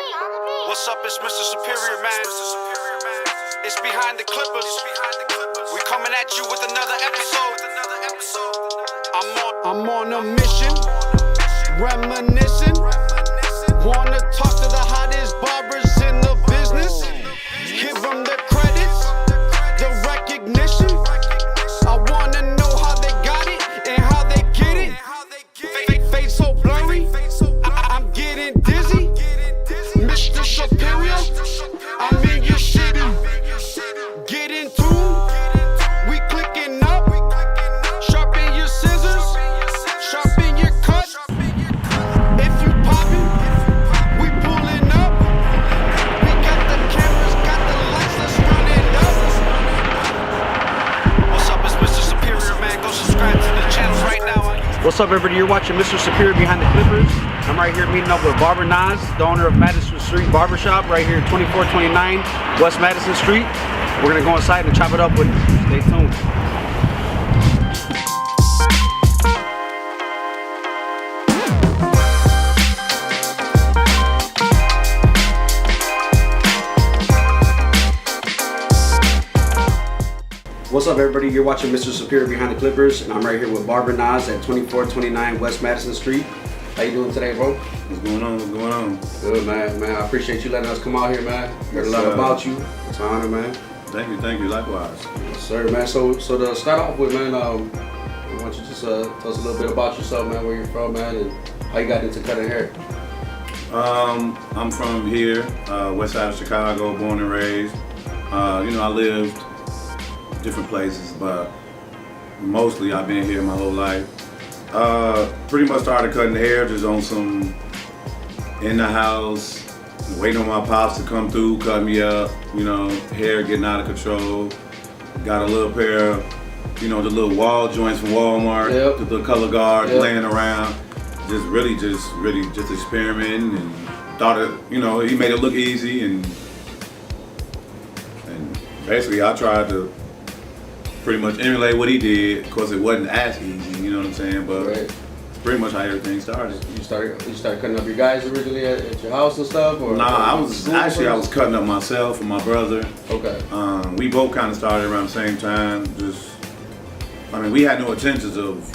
What's up, it's Mr. Superior, man. It's behind the clippers. We coming at you with another episode. I'm on a mission, reminiscing. Wanna talk to the hottest barbers in the business. Give them the credits, the recognition. I wanna know how they got it and how they get it. Face so blurry, I'm getting dizzy. Mr. Superior, I'm in your city. Get in tune, we clicking up. Sharpen your scissors, sharpen your cut. If you poppin', we pullin' up. We got the cameras, got the lights, let's run it up. What's up, it's Mr. Superior, man. Go subscribe to the channels right now. What's up, everybody? You're watching Mr. Superior Behind the Clippers. I'm right here meeting up with BarberNas, the owner of Madison Street Barbershop, right here at 2429 West Madison Street. We're gonna go inside and chop it up with him. Stay tuned. What's up, everybody? You're watching Mr. Superior Behind the Clippers, and I'm right here with BarberNas at 2429 West Madison Street. How you doing today, bro? What's going on? What's going on? Good, man. I appreciate you letting us come out here, man. Heard a lot about you. It's an honor, man. Thank you, likewise. Yes, sir, man. So to start off with, man, why don't you just tell us a little bit about yourself, man, where you're from, man, and how you got into cutting hair? I'm from here, west side of Chicago, born and raised. I lived different places, but mostly I've been here my whole life. Pretty much started cutting hair just on some in the house, waiting on my pops to come through, cut me up, hair getting out of control. Got a little pair of, the little wall joints from Walmart, Yep. the little color guard Yep. laying around. Just really experimenting and thought it, he made it look easy and basically I tried to pretty much emulate what he did. Of course, it wasn't as easy, you know what I'm saying? But Right. it's pretty much how everything started. You started cutting up your guys originally at your house and stuff, or? Nah, I was cutting up myself and my brother. Okay. We both kind of started around the same time. We had no intentions of,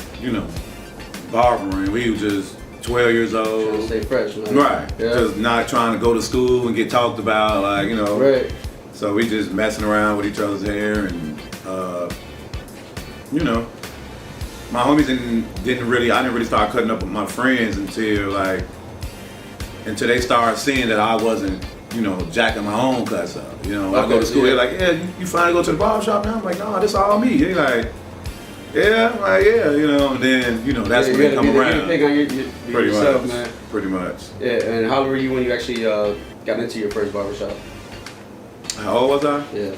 barbering. We were just 12 years Trying to old. stay fresh, man. Right. Yeah. Just not trying to go to school and get talked about, Right. So we just messing around with each other's hair and, my homies I didn't really start cutting up with my friends until they started seeing that I wasn't, jacking my own cuts up. I go to school, they're like, yeah, you finally go to the barber shop now? I'm like, no, this all me. They're like, yeah, I'm like, yeah, and then, that's when they come around. Pretty yourself, much, man. pretty much. Yeah, and how old were you when you actually got into your first barbershop? How old was I? Yeah.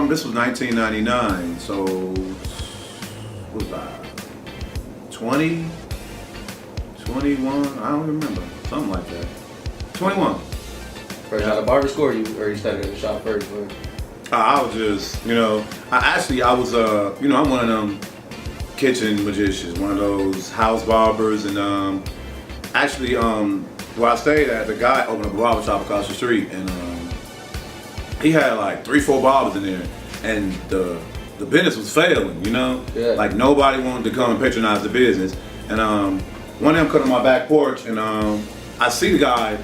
This was 1999, so what was I? 20, 21, I don't remember, something like that. 21. First out of barber school, or you started at the shop first? Or? I was just, I'm one of them kitchen magicians, one of those house barbers, and where I stayed at, the guy opened up a barber shop across the street, and he had like 3-4 barbers in there, and the business was failing, Yeah. Like nobody wanted to come and patronize the business, and one of them cut on my back porch, and I see the guy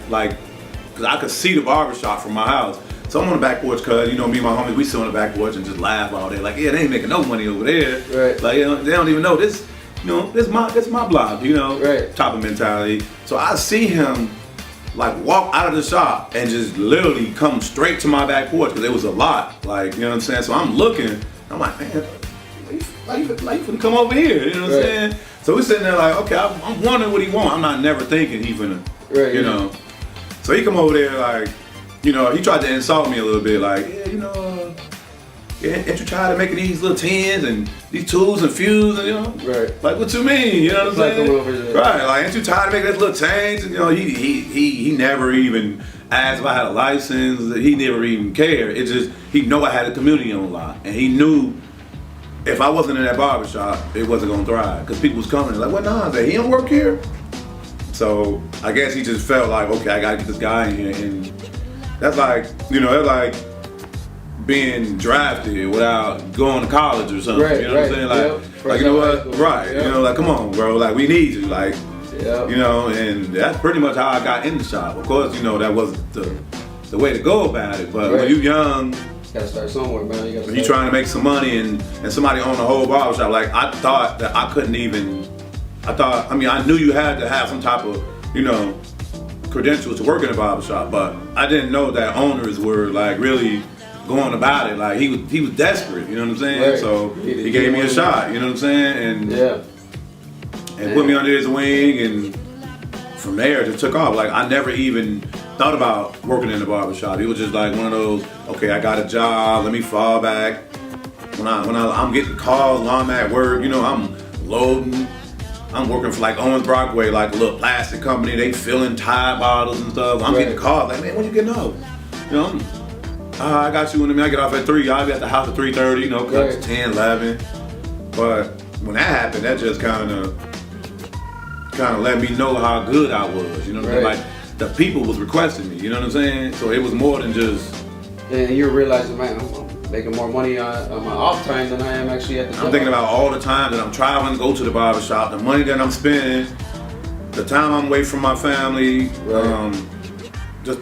cause I could see the barber shop from my house. So I'm on the back porch, cause me and my homies, we sit on the back porch and just laugh all day. Like, yeah, they ain't making no money over there. Right. Like, they don't even know this. This my block. Right. Type of mentality. So I see him walk out of the shop and just literally come straight to my back porch because there was a lot. You know what I'm saying? So I'm looking. I'm like, man, you finna come over here? You know what I'm saying? So we're sitting there like, okay, I'm wondering what he want. I'm not never thinking he finna, So he come over there he tried to insult me a little bit, ain't you tired of making these little tins and these tools and fuse and Right. Like, what you mean? You know what I'm saying? Right, ain't you tired of making these little chains? And he never even asked if I had a license. He never even cared. It just, he know I had a community on lock, and he knew if I wasn't in that barbershop, it wasn't gonna thrive because people was coming like, what Nas? He don't work here. So I guess he just felt like, okay, I gotta get this guy in here, and that's like, that's like being drafted without going to college or something. Right, you know what I'm saying? Like, yep. like you know what? Right. Yep. Like come on, bro. Like we need you. Like, Yep. And that's pretty much how I got in the shop. Of course, that wasn't the way to go about it. But when you're young, gotta start somewhere, man. you're trying to make some money, and somebody owned the whole barbershop. Like I thought that I couldn't even. I knew you had to have some type of, credentials to work in a barbershop, but I didn't know that owners were like really going about it. Like he was desperate, you know what I'm saying? Right. So he gave me a shot, you know what I'm saying? And put me under his wing, and from there it just took off. Like I never even thought about working in the barbershop. It was just like one of those, okay, I got a job, let me fall back. When I'm getting calls while I'm at work, I'm loading. I'm working for like Owens Brockway, like a little plastic company. They filling Tide bottles and stuff. I'm getting calls like, man, when you getting off? I got you. I get off at 3. I'll be at the house at 3:30. Cut to 10, 11. But when that happened, that just kind of let me know how good I was. You know what I'm saying? Like the people was requesting me. You know what I'm saying? So it was more than just. And you're realizing, man, I'm making more money on my off time than I am actually at the job. I'm thinking about all the time that I'm traveling to go to the barbershop, the money that I'm spending, the time I'm away from my family, just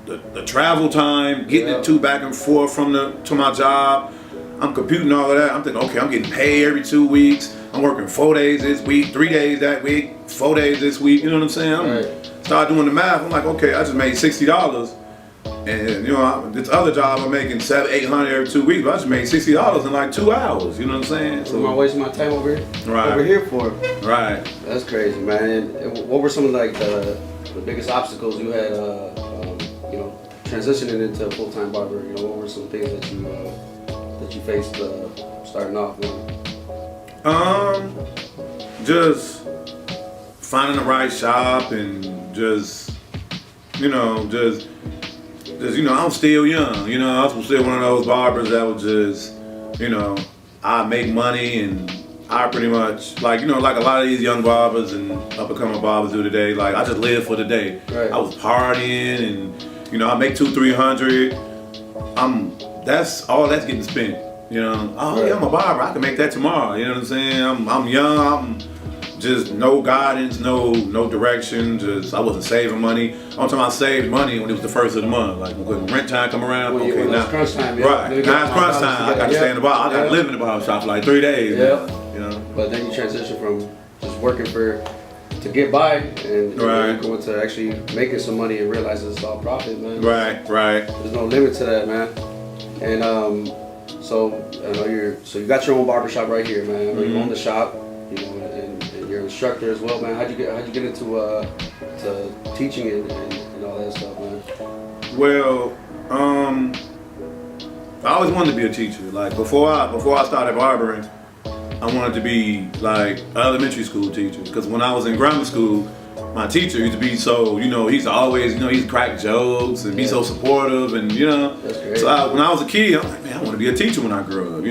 the travel time, getting it to back and forth to my job. I'm computing all of that. I'm thinking, okay, I'm getting paid every 2 weeks. I'm working 4 days this week, 3 days that week, 4 days this week. You know what I'm saying? Start doing the math. I'm like, okay, I just made $60. And this other job I'm making $700-800 every 2 weeks, but I just made $60 in like 2 hours. You know what I'm saying? So am I wasting my time over here for? Right. That's crazy, man. And what were some of like the biggest obstacles you had, transitioning into a full-time barber? What were some things that you faced starting off with? Just finding the right shop, and I'm still young, I'm still one of those barbers that would just, I make money, and I pretty much, like a lot of these young barbers and up-and-coming barbers do today, like I just live for the day. Right. I was partying, and, I make $200-300, that's getting spent, I'm a barber, I can make that tomorrow, you know what I'm saying? I'm young, I'm just no guidance, no direction. I wasn't saving money. Only time I saved money when it was the first of the month. Like when rent time come around, okay, now crunch time, right. Now it's crunch time. I got to stay in the bar. I got to live in the barber shop for like 3 days. But then you transition from just working to get by, and you're going to actually making some money and realize it's all profit, man. Right. There's no limit to that, man. And so I know you got your own barbershop right here, man. I know you own the shop, and you're an instructor as well, man. How'd you get into to teaching and all that stuff, man? Well, I always wanted to be a teacher. Like before I started barbering, I wanted to be like an elementary school teacher. Because when I was in grammar school, my teacher used to be so, he's always, he's crack jokes and be so supportive, and That's great. So when I was a kid, I'm like, man, I want to be a teacher when I grow up,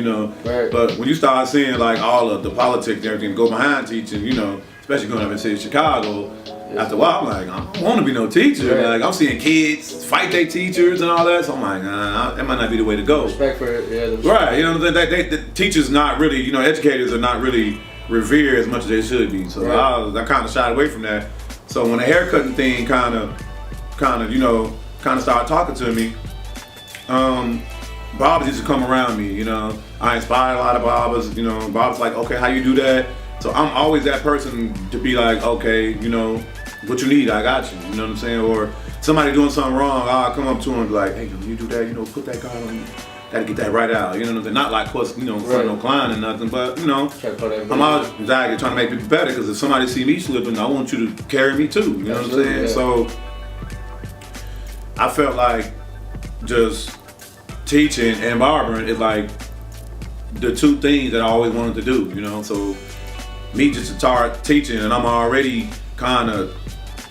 Right. But when you start seeing like all of the politics and everything go behind teaching, especially going up in the city of Chicago, after a while, I'm like, I don't want to be no teacher. Right. Like I'm seeing kids fight their teachers and all that, so I'm like, nah, that might not be the way to go. Respect for it, Right, the teachers not really, educators are not really revered as much as they should be. So I kind of shied away from that. So when the haircutting thing kind of started talking to me, barbers used to come around me. I inspired a lot of barbers. Barbers like, okay, how you do that? So I'm always that person to be like, okay, what you need, I got you. You know what I'm saying? Or somebody doing something wrong, I'll come up to him and be like, hey, you do that? Put that guard on you. Gotta get that right out. You know what I'm saying? Not like, of course, in front of no client or nothing, but I'm always trying to make people better, because if somebody see me slipping, I want you to carry me too. You know what I'm saying? Yeah. So I felt like just teaching and barbering is like the two things that I always wanted to do. So me just to start teaching, and I'm already kind of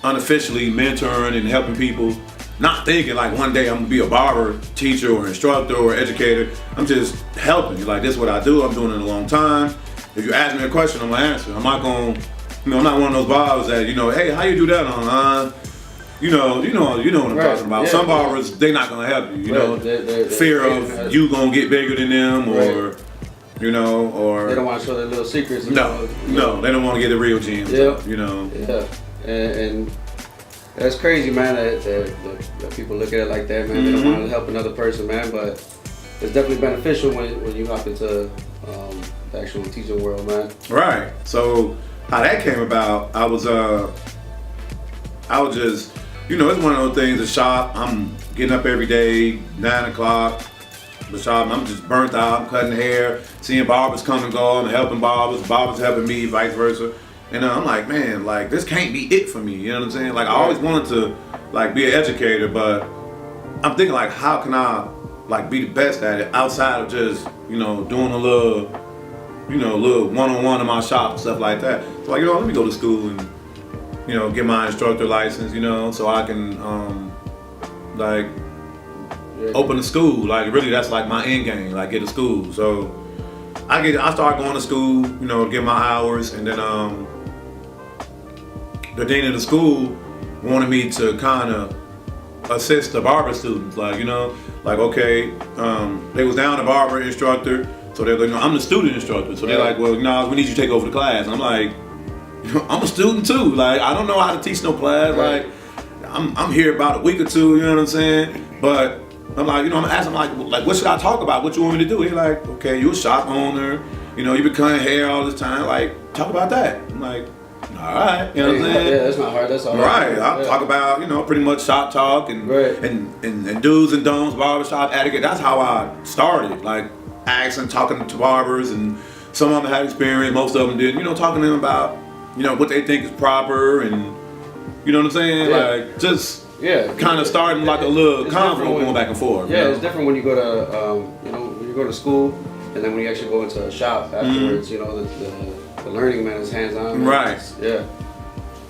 unofficially mentoring and helping people. Not thinking like one day I'm gonna be a barber, teacher, or instructor, or educator. I'm just helping. Like, this is what I do. I'm doing it a long time. If you ask me a question, I'm gonna answer. I'm not gonna You know, I'm not one of those barbers that, you know, hey, how you do that on, you know what I'm talking about. Yeah, Some barbers, they're not gonna help you, you know, They're fear of you gonna get bigger than them, or, you know, or. They don't want to show their little secrets. No, they don't want to get the real gems, you know. Yeah, and that's crazy, man, that people look at it like that, man. They don't want to help another person, man, but it's definitely beneficial when you hop into the actual teaching world, man. Right. So how that came about, I was just, you know, it's one of those things. The shop, I'm getting up every day, 9 o'clock. The shop, I'm just burnt out. I'm cutting hair, seeing barbers come and go. I'm helping barbers helping me, vice versa. And I'm like, man, like this can't be it for me. You know what I'm saying? Like I always wanted to, like, be an educator, but I'm thinking like, how can I, like, be the best at it outside of just, you know, doing a little one-on-one in my shop and stuff like that. So like, you know, let me go to school and, you know, get my instructor license, you know, so I can like open a school. Like really, that's like my end game, like get a school. So I start going to school, you know, get my hours, and then the dean of the school wanted me to kind of assist the barber students, like, you know, like, okay, they was down a barber instructor, so they're like, no, I'm the student instructor, so they're like, well, no, we need you to take over the class. And I'm like, you know, I'm a student too, like, I don't know how to teach no class, like, I'm here about a week or two, you know what I'm saying, but I'm like, you know, I'm asking like, what should I talk about, what you want me to do? They're like, okay, you're a shop owner, you know, you been cutting hair all this time, like, talk about that. I'm like, all right, you know what I'm saying? Yeah, that's not hard. That's all right. I'll talk about, you know, pretty much shop talk and do's and don'ts, barbershop etiquette. That's how I started, like asking, talking to barbers, and some of them had experience, most of them didn't. You know, talking to them about, you know, what they think is proper, and you know what I'm saying? Yeah. Like just kind of starting like a little convo going back and forth. Yeah, you know? It's different when you go to, you know, when you go to school, and then when you actually go into a shop afterwards. You know, the learning, man, is hands-on. Right. Yeah.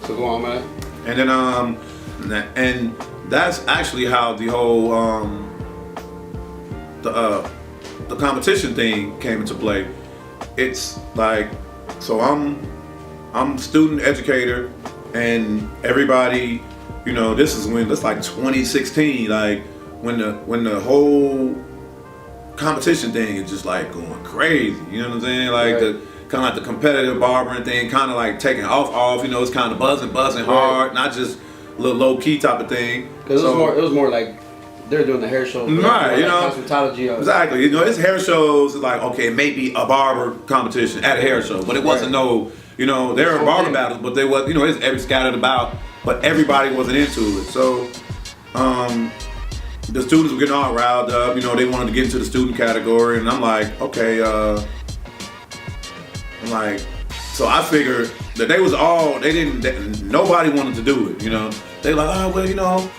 So go on, man. And then and that's actually how the whole the competition thing came into play. It's like, so I'm student educator, and everybody, you know, this is when it's like 2016, like when the whole competition thing is just like going crazy. You know what I'm saying? Like the kind of like the competitive barbering thing, kind of like taking off. You know, it's kind of buzzing hard, not just a little low key type of thing. Because it was more like they're doing the hair shows, right? You know, cosmetology. Exactly. You know, it's hair shows. Like, okay, maybe a barber competition at a hair show, but it wasn't no. You know, there were barber battles, but they was, you know, it's every scattered about, but everybody wasn't into it. So, the students were getting all riled up. You know, they wanted to get into the student category, and I'm like, okay, so I figured that nobody wanted to do it, you know. They like, oh, well, you know,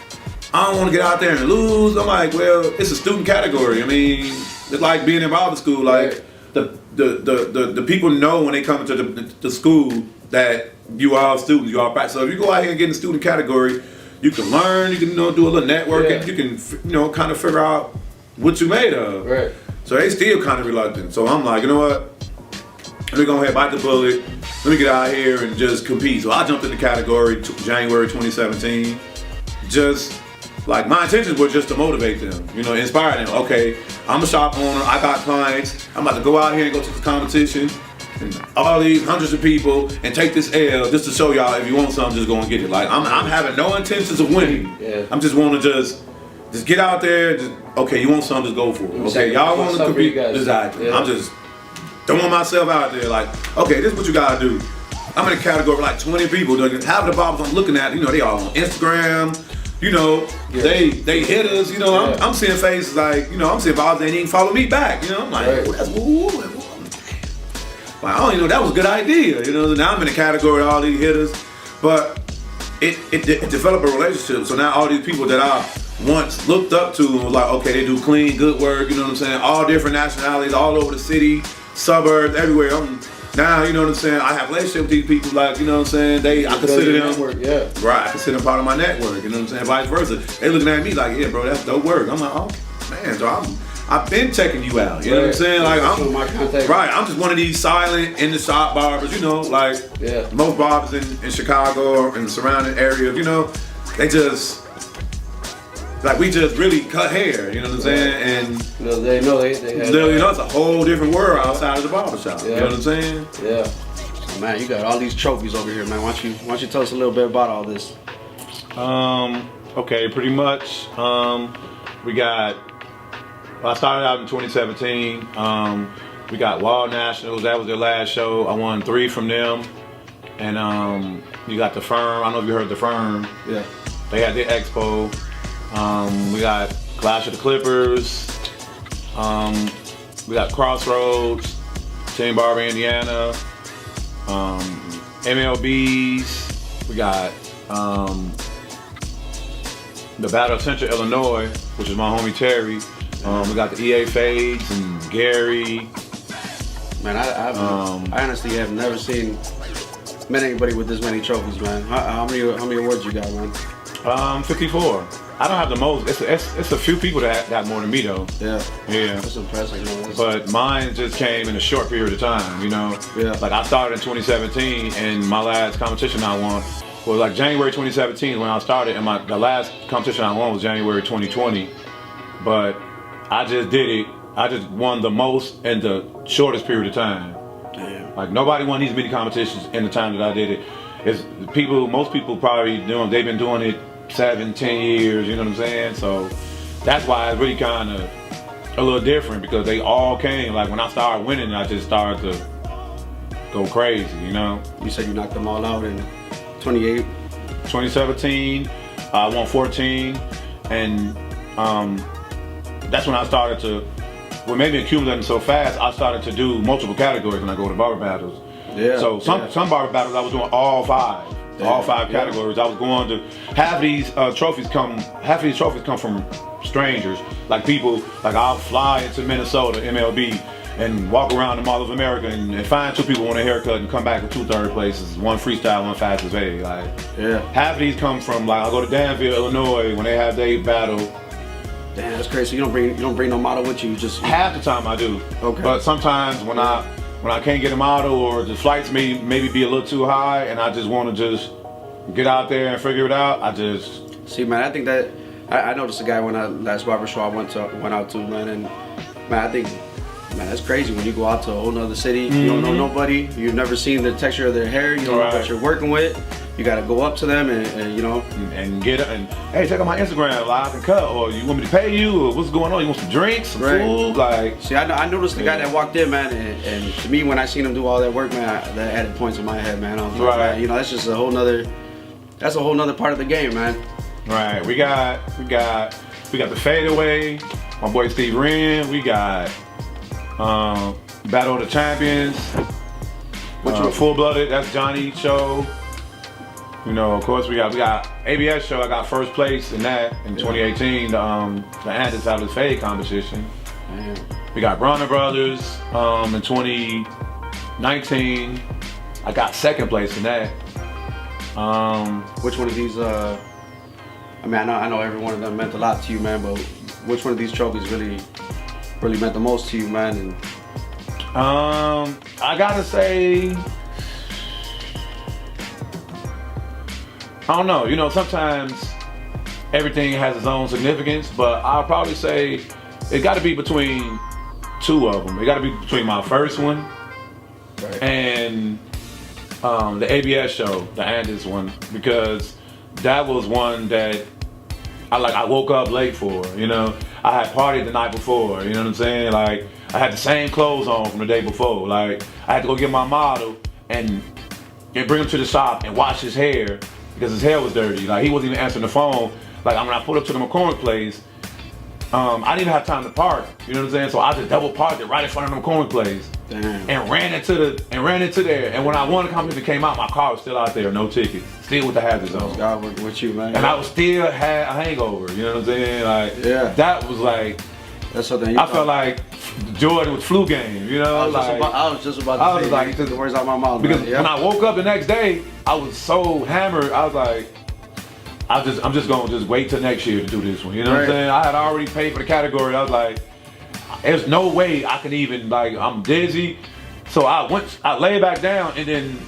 I don't want to get out there and lose. I'm like, well, it's a student category. I mean, it's like being in barber school. Like, the people know when they come into the school that you are students, you are practice. So if you go out here and get in the student category, you can learn, you can, you know, do a little networking, you can, you know, kind of figure out what you made of. Right. So they still kind of reluctant. So I'm like, you know what? Let me go ahead and bite the bullet. Let me get out here and just compete. So I jumped in the category January 2017. Just like my intentions were just to motivate them, you know, inspire them. Okay, I'm a shop owner. I got clients. I'm about to go out here and go to this competition, and all these hundreds of people, and take this L just to show y'all if you want something, just go and get it. Like I'm having no intentions of winning. Yeah. I'm just want to just get out there. Just, okay, you want something, just go for it. Okay, y'all want to compete. Exactly. Yeah. I'm just throwing myself out there. Like, okay, this is what you gotta do. I'm in a category with like 20 people. Half the barbers I'm looking at, you know, they all on Instagram. You know, they hit us. You know, I'm seeing faces like, you know, I'm seeing barbers they didn't even follow me back. You know, I'm like, that's like, I don't even know, that was a good idea. You know, now I'm in a category with all these hitters, but it developed a relationship. So now all these people that I once looked up to and was like, okay, they do clean, good work. You know what I'm saying? All different nationalities, all over the city, suburbs, everywhere. Now, you know what I'm saying, I have a relationship with these people, like, you know what I'm saying, I consider them, right, I consider them part of my network, you know what I'm saying, vice versa. They looking at me like, yeah, bro, that's dope work. I'm like, oh, man, so I've been checking you out. You know what I'm saying? Like I'm just one of these silent in the shop barbers. You know, like most barbers in Chicago or in the surrounding areas. You know, they just. Like we just really cut hair, you know what I'm saying? And they know they literally, it's a whole different world outside of the barbershop. You know what I'm saying? Yeah. So, man, you got all these trophies over here, man. Why don't you tell us a little bit about all this? Okay, pretty much. We got. I started out in 2017. We got Wahl Nationals. That was their last show. I won 3 from them. And you got the Firm. I don't know if you heard the Firm. Yeah. They had the Expo. We got Clash of the Clippers. We got Crossroads, Team Barber, Indiana. MLBs. We got the Battle of Central Illinois, which is my homie Terry. We got the EA Fades and Gary. Man, I honestly have never met anybody with this many trophies, man. How many awards you got, man? 54. I don't have the most. It's a few people that got more than me though. Yeah. That's impressive, man. But mine just came in a short period of time, you know. Yeah. Like I started in 2017, and my last competition I won was like January 2017 when I started, and the last competition I won was January 2020. But I just did it. I just won the most in the shortest period of time. Damn. Like nobody won these many competitions in the time that I did it. Most people probably they've been doing it 7, 10 years, you know what I'm saying? So that's why it's really kind of a little different because they all came. Like when I started winning, I just started to go crazy, you know? You said you knocked them all out in 2017, I won 14, and that's when I started to, what made me accumulating so fast, I started to do multiple categories when I go to barber battles. Yeah. So some barber battles I was doing all 5. All 5 categories. I was going to half of these trophies come from strangers, like people. Like I'll fly into Minnesota, MLB, and walk around the Mall of America and find 2 people want a haircut and come back with 2 third places, 1 freestyle, 1 fastest way. Like half of these come from like I go to Danville, Illinois when they have their battle. Damn, that's crazy. So you don't bring no model with you. You just half the time I do. Okay. But sometimes when I can't get a model or the flights maybe be a little too high and I just want to just get out there and figure it out, I just... See, man, I think that... I noticed a guy when last barber show I went out to, man, and man, I think, man, that's crazy when you go out to a whole nother city, you don't know nobody, you've never seen the texture of their hair, you don't know what you're working with, you gotta go up to them and you know... And get it, and hey, check out my Instagram, live and cut, or you want me to pay you, or what's going on, you want some drinks, some food, like... See, I noticed the guy that walked in, man, and to me, when I seen him do all that work, man, that added points in my head, man. I was like, man, you know, that's just a whole nother part of the game, man. Right, we got the fadeaway, my boy Steve Wren, we got Battle of the Champions, Full Blooded, that's Johnny's show. You know, of course we got ABS show, I got first place in that in 2018, the Andis out of the fade competition. Man. We got Bronner Brothers in 2019, I got second place in that. Which one of these, I mean, I know every one of them meant a lot to you, man, but which one of these trophies really meant the most to you, man? And I gotta say, I don't know, you know, sometimes everything has its own significance, but I'll probably say it gotta be between 2 of them. It gotta be between my first one and the ABS show, the Andis one, because that was one that I woke up late for, you know. I had partied the night before, you know what I'm saying? Like, I had the same clothes on from the day before. Like, I had to go get my model and bring him to the shop and wash his hair because his hair was dirty. Like, he wasn't even answering the phone. Like, when I pulled up to the McCormick place, I didn't even have time to park, you know what I'm saying? So I just double parked it right in front of the McCormick place. Damn. And ran into there. And when I won the competition came out, my car was still out there, no tickets, still with the hazards on. God working with you, man. And I was still had a hangover, you know what I'm saying? Like, that was like, that's something. I felt like Jordan with flu game, you know? I was just about to say, took the words out of my mouth. Because when I woke up the next day, I was so hammered. I was like, I'm just gonna wait till next year to do this one. You know what I'm saying? I had already paid for the category. I was like, there's no way I can even, like, I'm dizzy. So I lay back down, and then,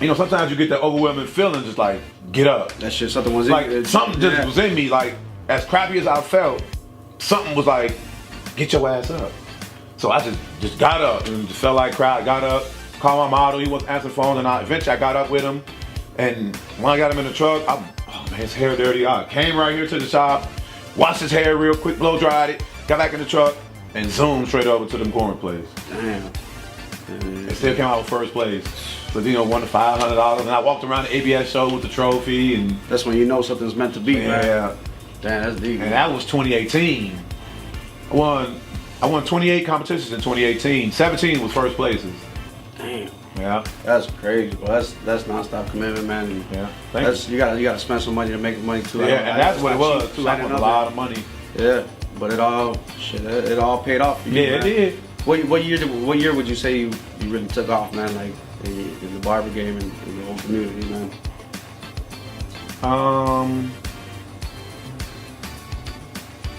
you know, sometimes you get that overwhelming feeling, just like, get up. That shit, something was Like, in something just was in me, like, as crappy as I felt, something was like, get your ass up. So I just got up, and just felt like crap. Got up, called my model, he wasn't answering the phone, and eventually I got up with him, and when I got him in the truck, oh man, his hair dirty. I came right here to the shop, washed his hair real quick, blow dried it, got back in the truck, and zoomed straight over to them corn plates. Damn. And still came out with first place. So, you know, won the $500, and I walked around the ABS show with the trophy, and That's when you know something's meant to be, man. yeah. Damn, that's deep. And that was 2018. I won 28 competitions in 2018. 17 was first places. Damn. Yeah. That's crazy, bro. That's nonstop commitment, man. And Yeah. That's you gotta spend some money to make money too. Yeah, and that's what it was too. I didn't won a know lot that. of money. Yeah, but it all paid off for you. Yeah, man. it did. What year would you say you really took off, man? Like in the barber game and in the whole community, man.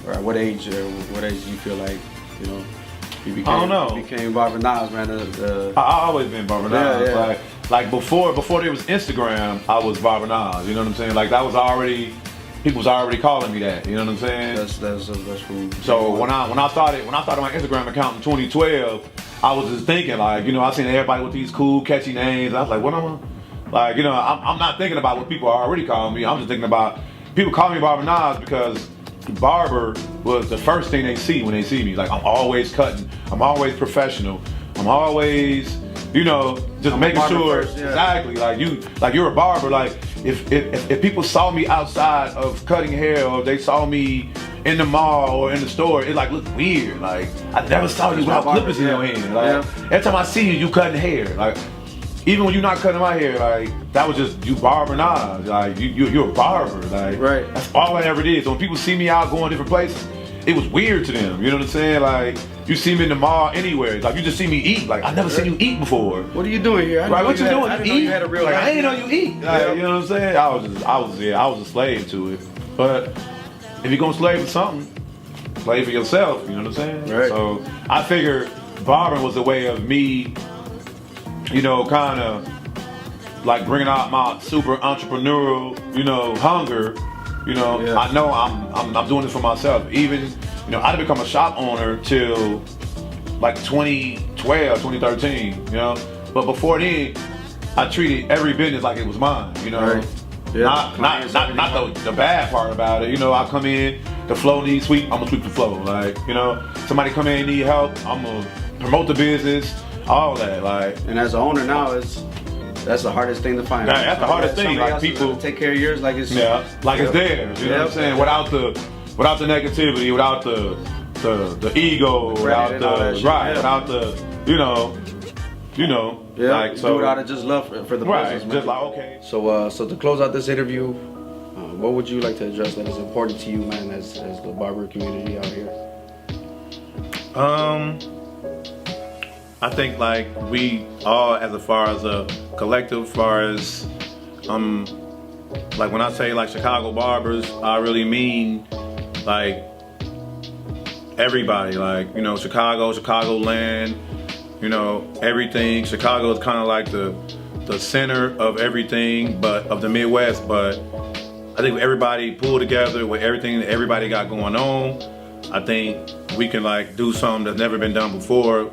Or at what age do you feel like, you know, you became, I don't know. You became BarberNas, man? I always been BarberNas. Yeah, yeah. Like before there was Instagram, I was BarberNas. You know what I'm saying? Like that was already, people was already calling me that. You know what I'm saying? That's cool. So when I started my Instagram account in 2012, I was just thinking, like, you know, I seen everybody with these cool catchy names. I was like, what am I? Like, you know, I'm not thinking about what people are already calling me. I'm just thinking about people calling me BarberNas because barber was the first thing they see when they see me. Like, I'm always cutting. I'm always professional. I'm always, you know, just making sure first, yeah. Exactly. Like you're a barber. Like if people saw me outside of cutting hair, or they saw me in the mall or in the store, it like looked weird. Like I never saw you without clippers in your hand. Like every time I see you cutting hair. Like even when you're not cutting my hair, like that was just you BarberNas. Like you're a barber. Like Right. that's all I ever did. So when people see me out going different places, it was weird to them. You know what I'm saying? Like you see me in the mall anywhere. Like you just see me eat. Like I never seen you eat before. What are you doing here? Right, what you doing? I didn't You know eat? you had a real like, life. I didn't know you eat. Like, you know what I'm saying? I was a slave to it. But if you're gonna slave for something, slave for yourself. You know what I'm saying? Right. So I figured barbering was a way of me, you know, kind of like bringing out my super entrepreneurial, you know, hunger. You know, Yeah. I know I'm doing this for myself. Even, you know, I didn't become a shop owner till like 2012, 2013, you know. But before then, I treated every business like it was mine, you know. Right. Yeah. Not the bad part about it. You know, I come in, the flow needs sweep, I'm gonna sweep the flow. Like, you know, somebody come in and need help, I'm gonna promote the business, all that. Like, And as an owner now, that's the hardest thing to find. Yeah, that's the hardest thing, Somebody like, else is people- gonna take care of yours like it's like it's theirs. You know what I'm saying? Without the negativity, without the ego, without and all that the shit, right, yeah. without the you know, Yeah, like so. do it out of just love for the Right, business, man. just like okay. So to close out this interview, what would you like to address that is important to you, man, as the barber community out here? I think like we all, as far as a collective, as far as like when I say like Chicago barbers, I really mean like everybody. Like, you know, Chicagoland, you know, everything. Chicago is kind of like the center of everything, but of the Midwest. But I think everybody pulled together with everything that everybody got going on, I think we can like do something that's never been done before.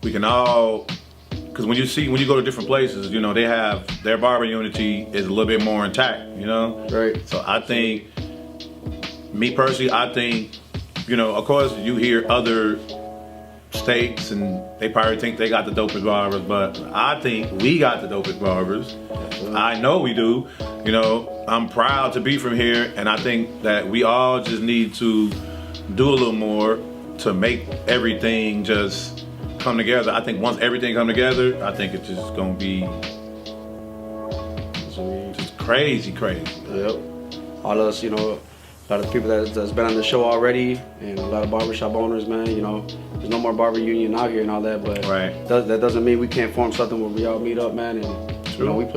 We can all, because when you go to different places, you know, they have their barber unity is a little bit more intact, you know? Right. So I think, me personally, I think, you know, of course you hear other states and they probably think they got the dopest barbers, but I think we got the dopest barbers. I know we do. You know, I'm proud to be from here, and I think that we all just need to do a little more to make everything just come together. I think once everything come together, I think it's just gonna be just crazy. Yep. All of us, you know, a lot of people that's been on the show already, and a lot of barbershop owners, man, you know, there's no more barber union out here and all that, but Right. that doesn't mean we can't form something where we all meet up, man, and you know, we could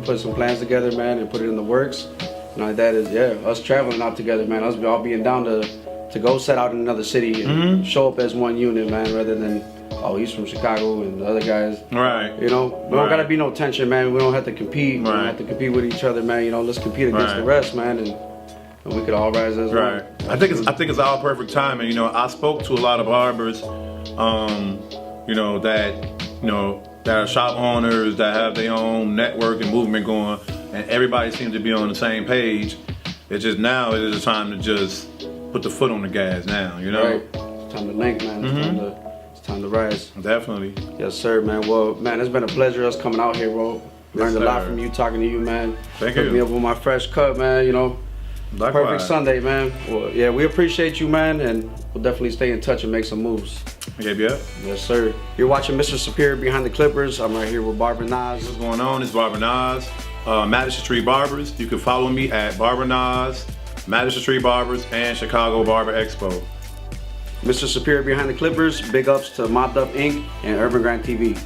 put some plans together, man, and put it in the works. You know, that is, yeah, us traveling out together, man, us all being down to to go set out in another city and show up as one unit, man, rather than, oh, he's from Chicago and the other guys. Right. You know, we don't gotta be no tension, man. We don't have to compete. We don't Right. have to compete with each other, man. You know, let's compete against the rest, man, and we could all rise as Right. one. I think it's all perfect timing. You know, I spoke to a lot of barbers, you know, that are shop owners that have their own network and movement going, and everybody seems to be on the same page. It's just now it is time to just put the foot on the gas now, you know? Right. It's time to link, man. It's time to rise. Definitely. Yes, sir, man. Well, man, it's been a pleasure us coming out here, bro. Learned a lot sir. from you, talking to you, man. Thank Hooked you. me up with my fresh cut, man, you know. Likewise. Perfect Sunday, man. Well, yeah, we appreciate you, man, and we'll definitely stay in touch and make some moves. Yeah. Yes, sir. You're watching Mr. Superior Behind the Clippers. I'm right here with BarberNas. What's going on? It's BarberNas, Madison Street Barbers. You can follow me at BarberNas, Madison Street Barbers, and Chicago Barber Expo. Mr. Superior Behind the Clippers. Big ups to Mobbed Up Inc. and Urban Grind TV.